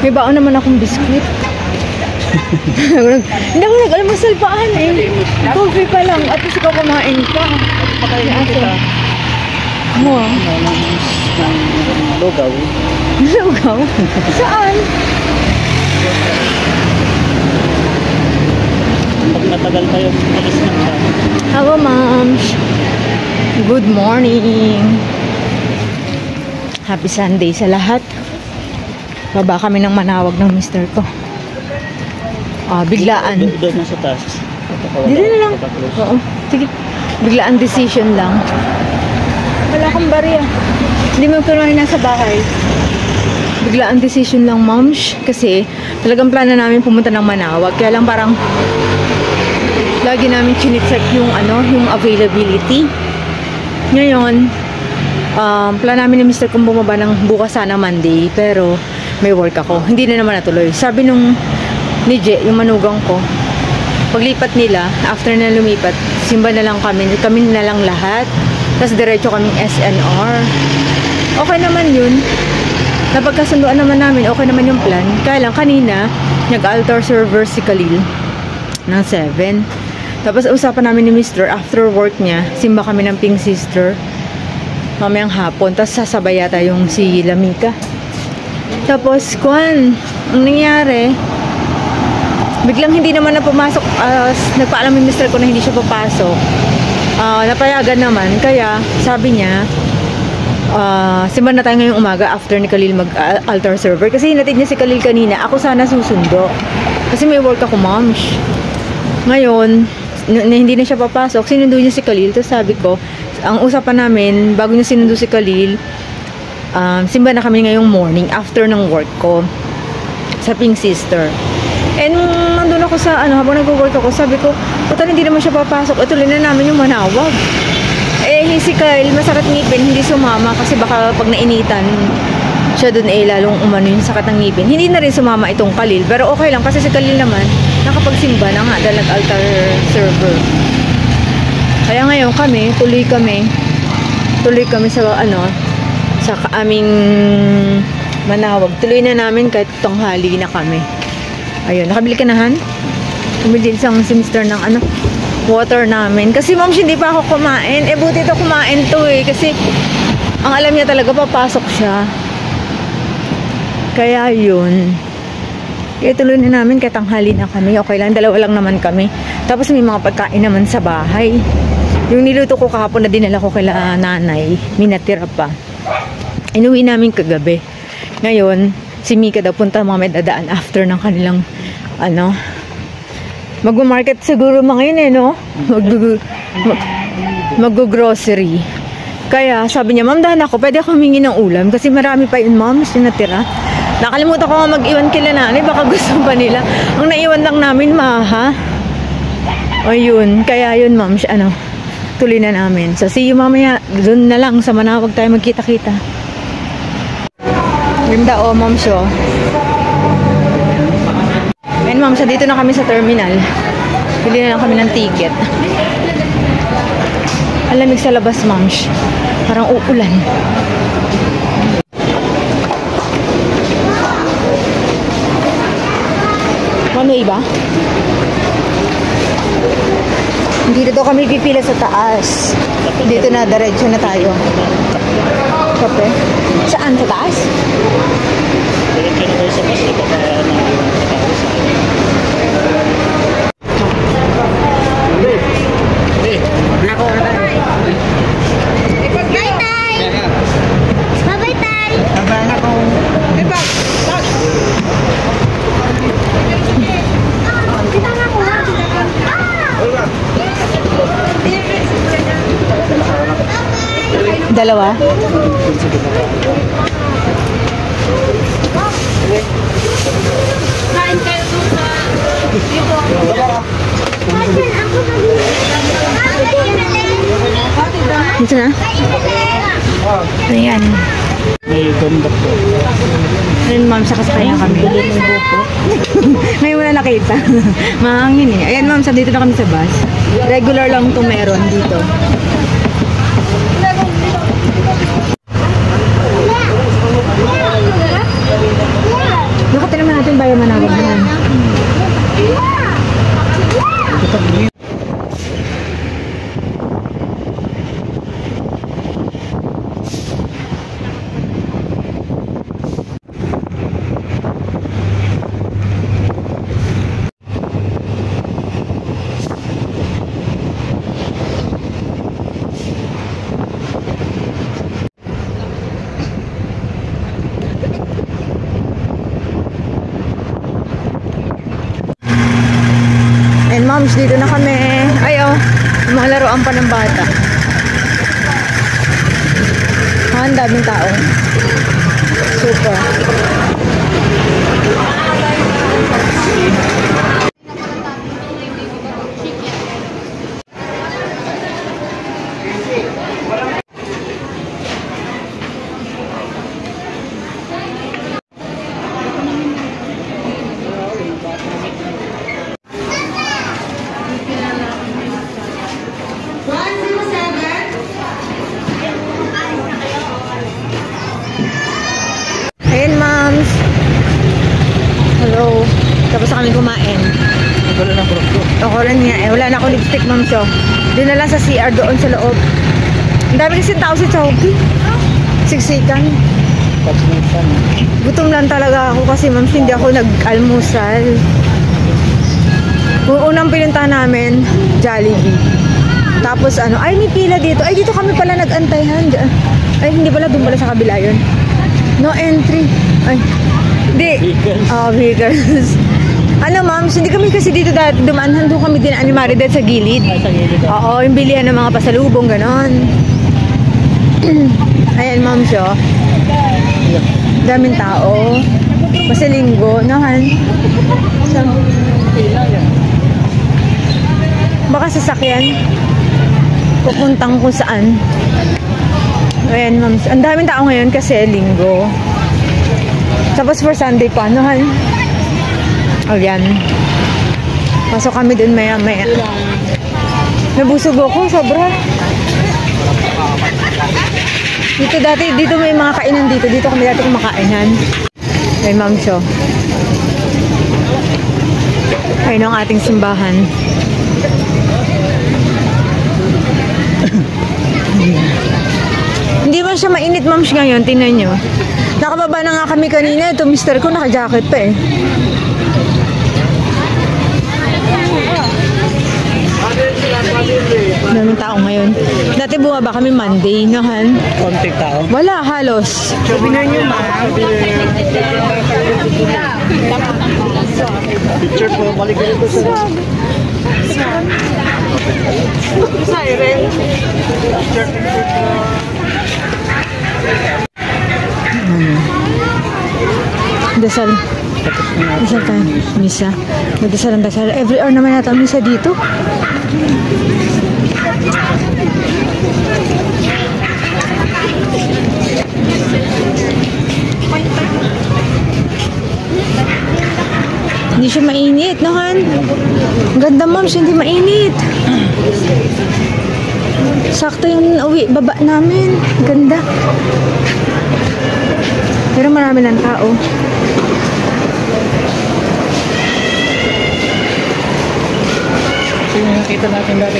May baon naman akong biskuit. Hindi ako nag-almasal paan eh. Coffee pa lang. At least ikaw kumain ka. Pakainin kita. Mo? Ng lugaw. Lugaw? Saan? Pag matagal tayo, alis na siya. Hello, ma'am. Good morning. Happy Sunday sa lahat. Baba kami ng Manawag ng mister ko. Biglaan. Doon na sa taas. Dito na lang. Oo. Sige. Biglaan decision lang. Wala kang barya. Hindi mo kunahin nasa bahay. Biglaan decision lang, moms. Kasi talagang plano namin pumunta ng Manawag. Kaya lang parang lagi namin chine-check yung yung availability. Ngayon, plan namin ni Mr. kung bumaba ng bukas sana Monday. Pero may work ako. Hindi na naman natuloy. Sabi nung ni Je, yung manugang ko, paglipat nila, after na lumipat, simba na lang kami na lang lahat. Tapos diretso kaming SNR. Okay naman yun. Napagkasunduan naman namin, okay naman yung plan. Kaya lang kanina, nag-altar server si Khalil ng 7. Tapos usapan namin ni Mr. after work niya, simba kami ng Pink Sister mamayang hapon. Tapos sasabay yata yung si Lamika. Tapos ang nangyari, biglang hindi naman na pumasok. Nagpaalam ni Mr. ko na hindi siya papasok. Napayagan naman. Kaya sabi niya, simba na tayo ngayong umaga after ni Khalil mag-altar server. Kasi hinatid niya si Khalil kanina. Ako sana susundo. Kasi may work ako, moms. Ngayon, hindi na siya papasok. Sinundo niya si Khalil. Tapos sabi ko, ang usapan namin, bago niya sinundo si Khalil, simba na kami ngayong morning after ng work ko sa Pink Sister. And nandun ako sa habang nag-work ako, sabi ko, total hindi naman siya papasok. Ituloy na namin yung Manawag. Si Kyle, masakit ngipin, hindi sumama kasi baka pag nainitan siya dun lalong umano yung sakit ng ngipin. Hindi na rin sumama itong Khalil, pero okay lang kasi si Khalil naman nakapagsimba na nga dahil nag-altar server. Kaya ngayon tuloy kami sa sa aming Manawag. Tuloy na namin kahit tanghali na kami. Ayun, nakabili ka na, Han? Bumili isang simster ng water namin. Kasi ma'am, hindi pa ako kumain. Buti ito kumain to kasi ang alam niya talaga papasok siya. Kaya yun. Kaya tuloy na namin kahit tanghali na kami. Okay lang, dalawa lang naman kami. Tapos may mga pagkain naman sa bahay. Yung niluto ko kahapon na dinala ko kila nanay, minatira pa. Inuwi namin kagabi. Ngayon, si Mika daw punta mga dadaan after ng kanilang mag-market siguro mga yun no? Mag-grocery. Kaya sabi niya, ma'am, dahan ako, pwede ako humingi ng ulam kasi marami pa yun, ma'am, sinatira. Nakalimutan ko nga mag-iwan kila nanay, baka gusto pa nila. Ang naiwan lang namin, maha. O yun, kaya yun, ma'am, tuloy na namin. So, see you mamaya, doon na lang sa Manawag tayo magkita-kita. Ganda ma'am, so ayun, ma'am, dito na kami sa terminal. Bili na lang kami ng ticket. Ang lamig sa labas, ma'am. Parang uulan. Ano iba? Dito daw kami pipila sa taas. Dito na, diretso na tayo. Kape? Saan? Sa taas? Diretso na tayo sa bus. Dalawa? Kain kayo sa dito. Dito na? Ayan. May ganda po. Ayun, ma'am, sakasakay na kami. Ngayon mo na nakita. Mahangin Ayan, ma'am, dito na kami sa bus. Regular lang itong meron dito. moms, dito na kami. Ay, oh. Mga laruan pa ng bata. Ang daming tao. Super. Ayan, moms. Hello. Tapos na kami kumain. Wala na bro. Ako rin nga eh. Wala na ako lipstick, moms. So, doon na lang sa CR doon sa loob. Ang dami kasi tao sa Chowky. Siksikan. Tapos na ito. Gutom lang talaga ako kasi, moms, hindi ako nag-almusal. Yung unang pinuntahan namin, Jollibee. Tapos ano, ay may pila dito. Ay, dito kami pala nag-antayhan. Ay, hindi pala. Doon pala sa kabila yun. No entry. Ay, hindi. Vehicles. Oh, vehicles. Ano, moms, hindi kami kasi dito dumaan. Doon kami din ni Maridad sa gilid. Ay, sa gilid. Oo, yung bilihan ng mga pasalubong, ganon. Ayan, moms, oh. Daming tao. Kasi linggo, no, Han? So, baka sasakyan. Pupuntang kung saan. Ayan, moms. Ang daming tao ngayon kasi linggo. Tapos for Sunday pa, no, Han? Ayan. Pasok kami dun maya-maya. Nabusog ako, sobra. Dito may mga kainan dito. Dito kami dati kumakainan. Ay, ma'am, show. Ayun ang ating simbahan. Hindi man siya mainit, ma'am, ngayon. Tingnan nyo. Nakababa na nga kami kanina. Ito, mister ko, naka-jacket pa eh. Daming tao ngayon. Dati bumaba kami Monday, no, Han? Konting tao. Wala, halos. Sabihin nyo, ma'am. Picture po, balik ito sa... Siren. Picture. Dasal. Dasal tayo. Misa. Magdasal ang dasal. Every hour naman natin ang misa dito. Hindi siya mainit, no, Han? Ang ganda, ma'am. Siya hindi mainit. Sakto yung baba namin. Ganda. Pero marami lang tao. Ito yung nakita natin dati.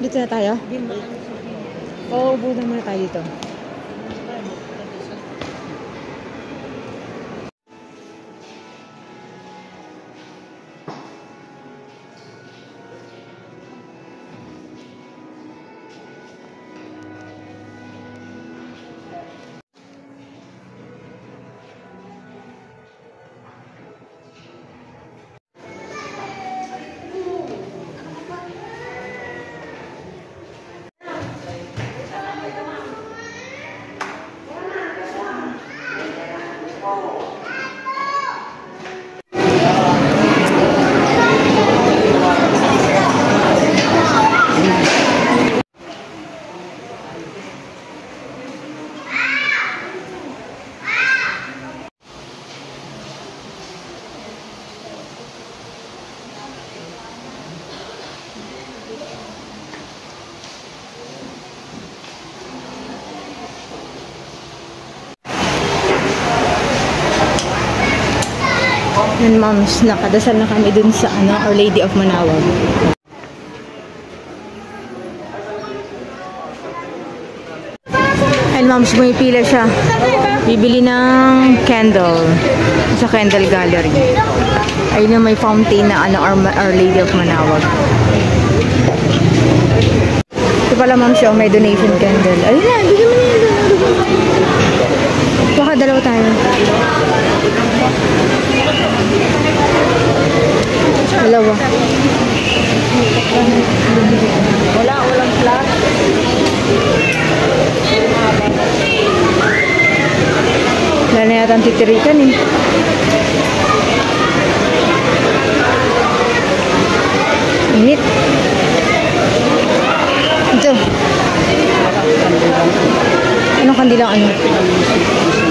Dito na tayo? Oo, upo na muna tayo dito. Yan, moms, nakadasal na kami dun sa Our Lady of Manawag. And moms, may pila siya. Bibili ng candle sa Candle Gallery. Ayun na may fountain na Our Lady of Manawag. Ito pala, moms, may donation candle. Ayun na, bigyan mo na yun. Baka dalawa tayo. Dalawa. Walang flat. Wala na yata ang titirikan eh. Init. Ito. Anong kandilang ano?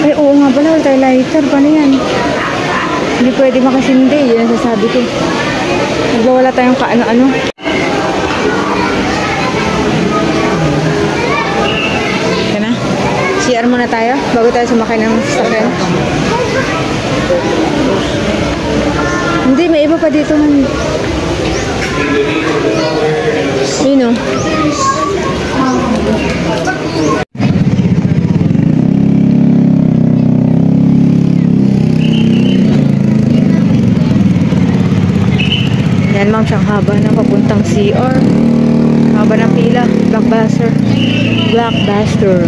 Ay, oo nga pala. Wala tayo lighter. Paano yan? Hindi pwede makasindi. Yun ang sasabi ko. Wala tayong kaano-ano. Yan na. CR muna tayo bago tayo sumakay ng sasakyan. Hindi, may iba pa dito man. Yun o. Yan ma'am, siyang haba na papuntang CR. Haba ng pila. Blockbuster. Blockbuster.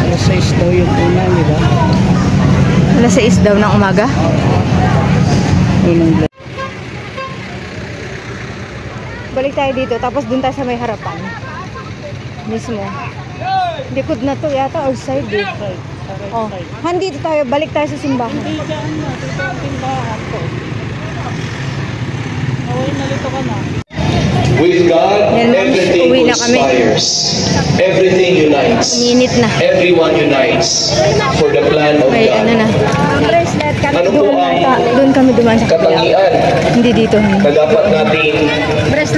Alas 6 daw yung una, di ba? Alas 6 daw ng umaga. Unang Balik tayo dito, tapos dun tayo sa may harapan. Mismo. Likod na to yata, outside eh. Oh, dito tayo, balik tayo sa simbahan. Hindi dyan na, dito ang timbahan ko. Away, nalito ka na. With God, Yan, ma'am. everything Uwi na kami. conspires. Everything unites. Minit na. Everyone unites for the plan of May God. ano na. Ano po ang Doon kami dumaan sa kapila. katangian Hindi dito. na dapat nating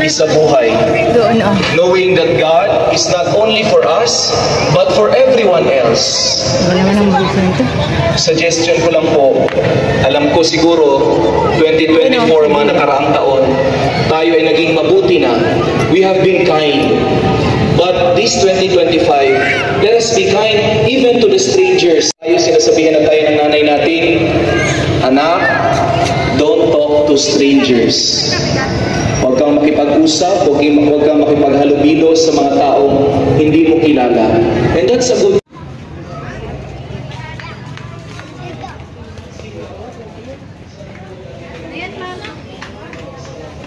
isabuhay? Doon oh. Knowing that God is not only for us, but for everyone else. Wala naman ang buko nito. Suggestion ko lang po, alam ko siguro 2024, mga nakaraang taon, tayo ay naging mabuti na. We have been kind. But this 2025, let us be kind even to the strangers. Tayo sinasabihan na tayo ng nanay natin, anak, don't talk to strangers. Huwag kang makipag-usap, huwag kang makipaghalubilo sa mga taong hindi mo kilala. And that's a good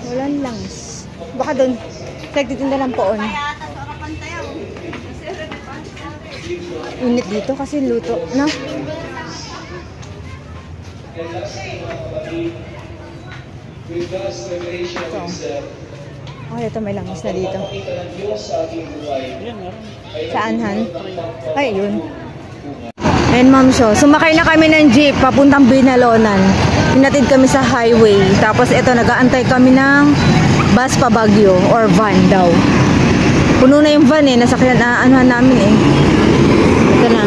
Walang langs. Baka doon. Nagtitinda ng poon. Init dito kasi luto. No? Ito. Oh, ito may langis na dito. Saan, Han? Ay, yun. Ayun, ma'am, sumakay na kami ng jeep papuntang Binalonan. Hinatid kami sa highway. Tapos ito, nag-aantay kami ng bus pa Baguio or van daw. Puno na yung van eh. Nasakyan na anuhan namin eh. Ito na.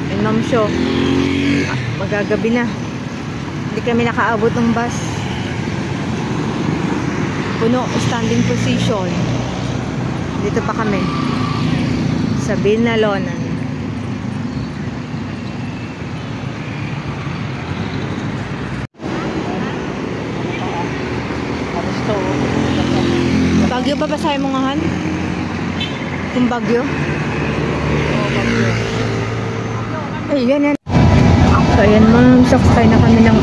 Ayun, ma'am, magagabi na. Hindi kami nakaabot ng bus. Puno, standing position. Dito pa kami sa Binalonan. Bagyo pa basahin mo nga, Han? Kung bagyo? Ay, yan yan. So, ayan ma'am. Sakay na kami ng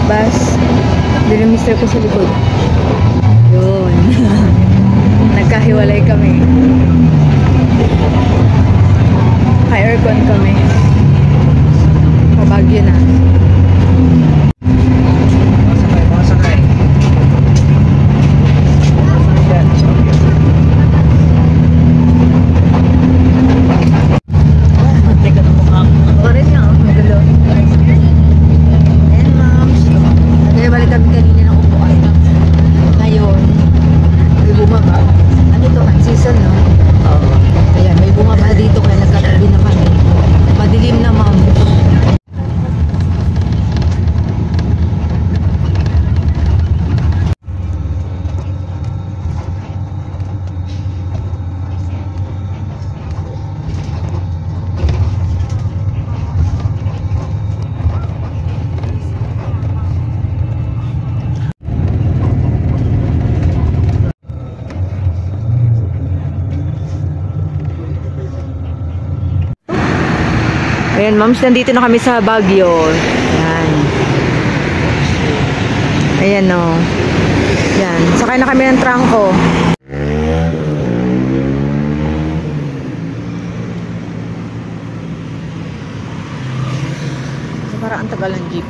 bus. Doon yung mister ko sa likod. Yun. Nagkahiwalay kami. Ka-aircon kami. O Baguio na. Sakay. Parin niya, magulo. Ayan ma'am. Kaya balik kami kanina ng upuan. Ngayon, may bumaba. Ano ito? Season, no? Oo. Ayan, may bumaba dito kaya nagkatabi na kami. Madilim na, ma'am. Ayan, moms, nandito na kami sa Baguio. Ayan. Ayan, o. Ayan, sakay na kami ng trangko. So, parang ang tagal ng jeep.